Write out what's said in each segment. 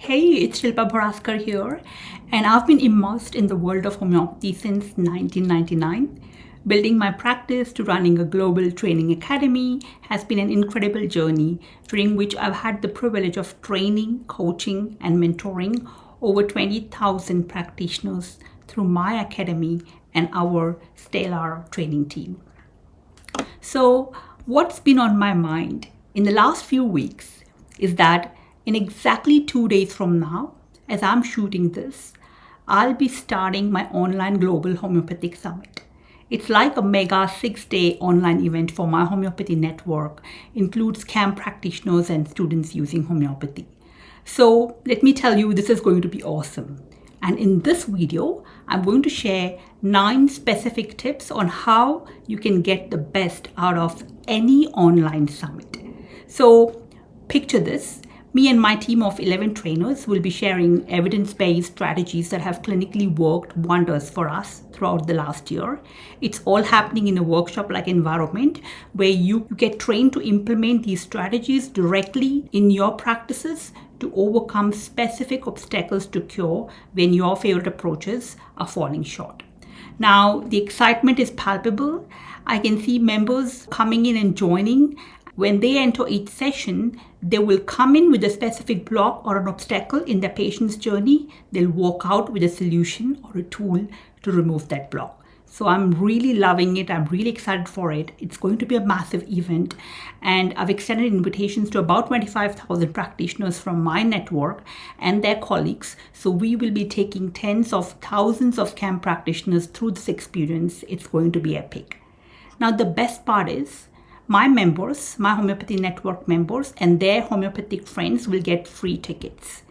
Hey, it's Shilpa Bharaskar here, and I've been immersed in the world of homeopathy since 1999. Building my practice to running a global training academy has been an incredible journey during which I've had the privilege of training, coaching, and mentoring over 20,000 practitioners through my academy and our stellar training team. So, what's been on my mind in the last few weeks is that in exactly 2 days from now, as I'm shooting this, I'll be starting my online Global Homoeopathic Summit. It's like a mega 6-day online event for my homeopathy network, includes camp practitioners and students using homeopathy. So let me tell you, this is going to be awesome. And in this video, I'm going to share 9 specific tips on how you can get the best out of any online summit. So picture this. Me and my team of 11 trainers will be sharing evidence-based strategies that have clinically worked wonders for us throughout the last year. It's all happening in a workshop-like environment where you get trained to implement these strategies directly in your practices to overcome specific obstacles to cure when your favorite approaches are falling short. Now, the excitement is palpable. I can see members coming in and joining. When they enter each session, they will come in with a specific block or an obstacle in their patient's journey. They'll walk out with a solution or a tool to remove that block. So I'm really loving it. I'm really excited for it. It's going to be a massive event. And I've extended invitations to about 25,000 practitioners from my network and their colleagues. So we will be taking tens of thousands of camp practitioners through this experience. It's going to be epic. Now, the best part is, my members, my homeopathy network members and their homeopathic friends will get free tickets.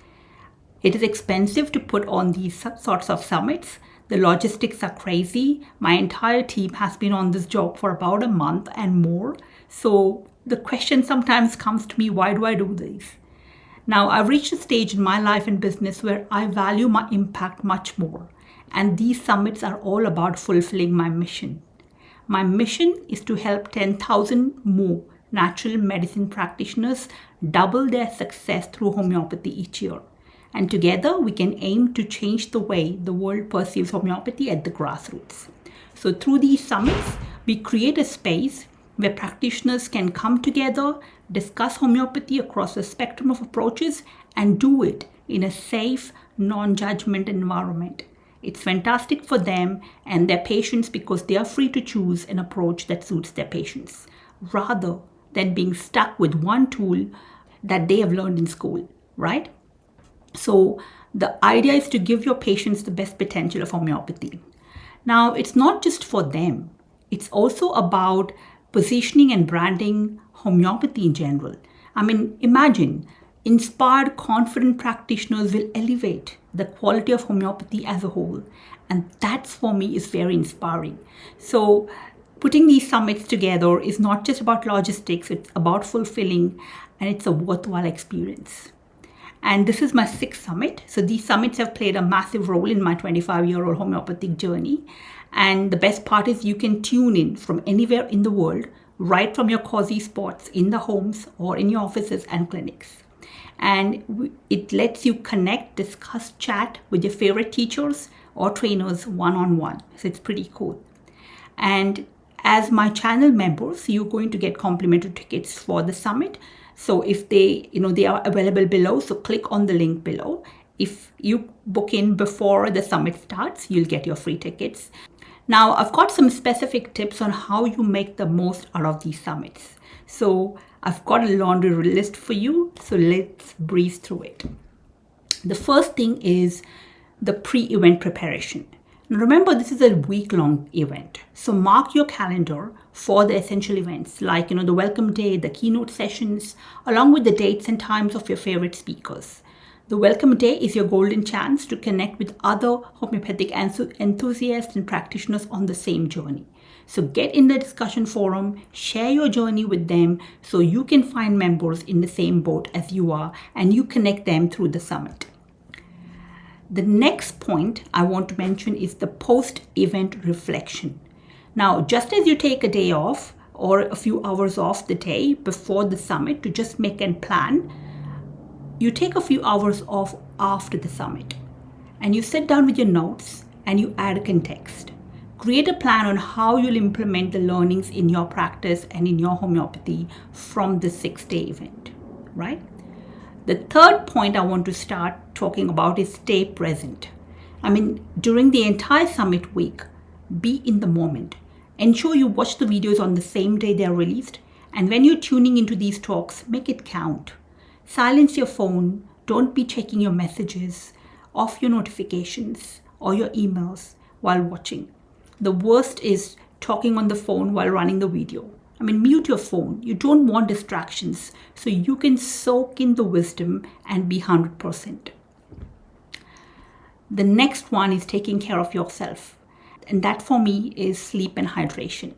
It is expensive to put on these sorts of summits. The logistics are crazy. My entire team has been on this job for about a month and more. So the question sometimes comes to me, why do I do this? Now, I've reached a stage in my life and business where I value my impact much more. And these summits are all about fulfilling my mission. My mission is to help 10,000 more natural medicine practitioners double their success through homeopathy each year. And together we can aim to change the way the world perceives homeopathy at the grassroots. So through these summits, we create a space where practitioners can come together, discuss homeopathy across a spectrum of approaches, and do it in a safe, non-judgment environment. It's fantastic for them and their patients because they are free to choose an approach that suits their patients, rather than being stuck with one tool that they have learned in school, right? So the idea is to give your patients the best potential of homeopathy. Now, it's not just for them. It's also about positioning and branding homeopathy in general. I mean, imagine inspired, confident practitioners will elevate the quality of homeopathy as a whole. And that for me is very inspiring. So putting these summits together is not just about logistics, it's about fulfilling, and it's a worthwhile experience. And this is my 6th summit. So these summits have played a massive role in my 25-year-old homeopathic journey. And the best part is you can tune in from anywhere in the world, right from your cozy spots in the homes or in your offices and clinics. And it lets you connect, discuss, chat with your favorite teachers or trainers one-on-one. So it's pretty cool. And as my channel members, you're going to get complimentary tickets for the summit. So if they are available below, so click on the link below. If you book in before the summit starts, you'll get your free tickets. Now, I've got some specific tips on how you make the most out of these summits. So I've got a laundry list for you, so let's breeze through it. The first thing is the pre-event preparation. Now remember, this is a week-long event. So mark your calendar for the essential events like, the welcome day, the keynote sessions, along with the dates and times of your favorite speakers. The welcome day is your golden chance to connect with other homeopathic enthusiasts and practitioners on the same journey. So get in the discussion forum, share your journey with them so you can find members in the same boat as you are and you connect them through the summit. The next point I want to mention is the post-event reflection. Now, just as you take a day off or a few hours off the day before the summit to just make a plan, You take a few hours off after the summit and you sit down with your notes and you add context. Create a plan on how you'll implement the learnings in your practice and in your homeopathy from the 6-day event, right? The third point I want to start talking about is stay present. During the entire summit week, be in the moment. Ensure you watch the videos on the same day they're released. And when you're tuning into these talks, make it count. Silence your phone. Don't be checking your messages, off your notifications or your emails while watching. The worst is talking on the phone while running the video. Mute your phone. You don't want distractions so you can soak in the wisdom and be 100%. The next one is taking care of yourself. And that for me is sleep and hydration.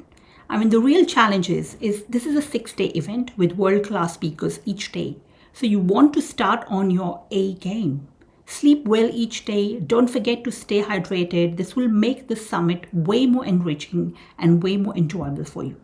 The real challenge is this is a 6-day event with world-class speakers each day. So you want to start on your A game. Sleep well each day. Don't forget to stay hydrated. This will make the summit way more enriching and way more enjoyable for you.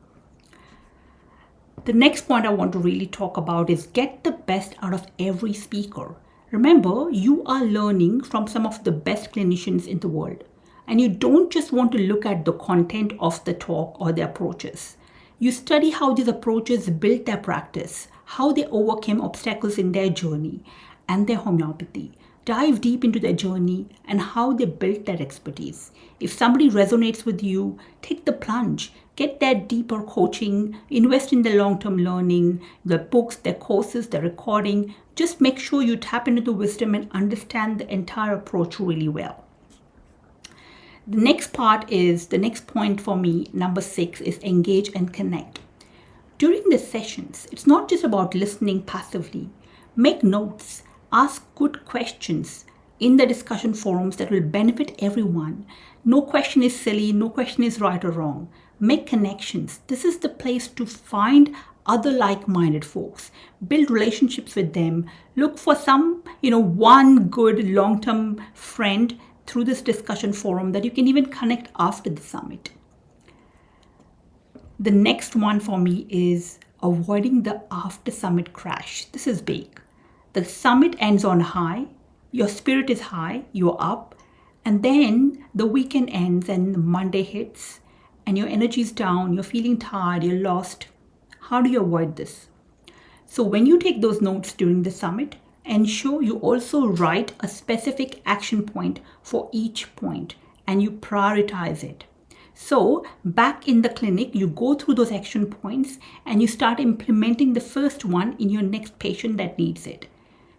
The next point I want to really talk about is get the best out of every speaker. Remember, you are learning from some of the best clinicians in the world. And you don't just want to look at the content of the talk or the approaches. You study how these approaches built their practice, how they overcame obstacles in their journey and their homeopathy. Dive deep into their journey and how they built that expertise. If somebody resonates with you, take the plunge. Get that deeper coaching, invest in the long-term learning, the books, the courses, the recording. Just make sure you tap into the wisdom and understand the entire approach really well. The next point for me, number 6, is engage and connect. During the sessions, it's not just about listening passively. Make notes. Ask good questions in the discussion forums that will benefit everyone. No question is silly, no question is right or wrong. Make connections. This is the place to find other like-minded folks. Build relationships with them. Look for one good long-term friend through this discussion forum that you can even connect after the summit. The next one for me is avoiding the after-summit crash. This is big. The summit ends on high, your spirit is high, you're up, and then the weekend ends and Monday hits and your energy is down, you're feeling tired, you're lost. How do you avoid this? So when you take those notes during the summit, ensure you also write a specific action point for each point and you prioritize it. So back in the clinic, you go through those action points and you start implementing the first one in your next patient that needs it.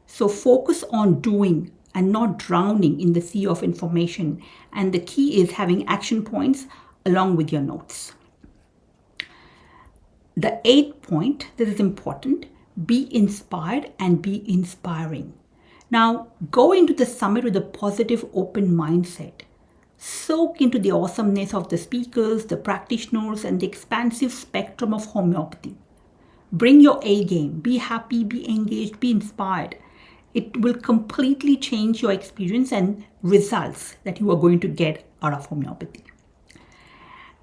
So focus on doing and not drowning in the sea of information. And the key is having action points along with your notes. The 8th point, this is important, be inspired and be inspiring. Now, go into the summit with a positive, open mindset. Soak into the awesomeness of the speakers, the practitioners, and the expansive spectrum of homeopathy. Bring your A game. Be happy, be engaged, be inspired. It will completely change your experience and results that you are going to get out of homeopathy.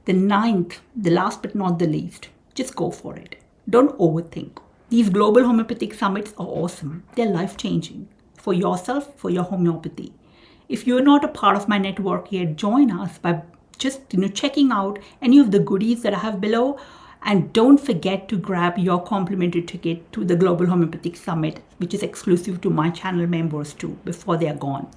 The 9th, the last but not the least, just go for it. Don't overthink. These global homeopathic summits are awesome. They're life-changing for yourself, for your homeopathy. If you're not a part of my network yet, join us by just checking out any of the goodies that I have below. And don't forget to grab your complimentary ticket to the Global Homeopathic Summit, which is exclusive to my channel members too, before they are gone.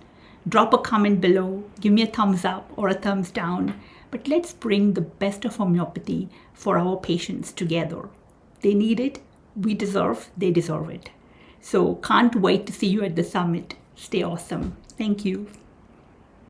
Drop a comment below, give me a thumbs up or a thumbs down. But let's bring the best of homeopathy for our patients together. They need it, they deserve it. So can't wait to see you at the summit. Stay awesome. Thank you.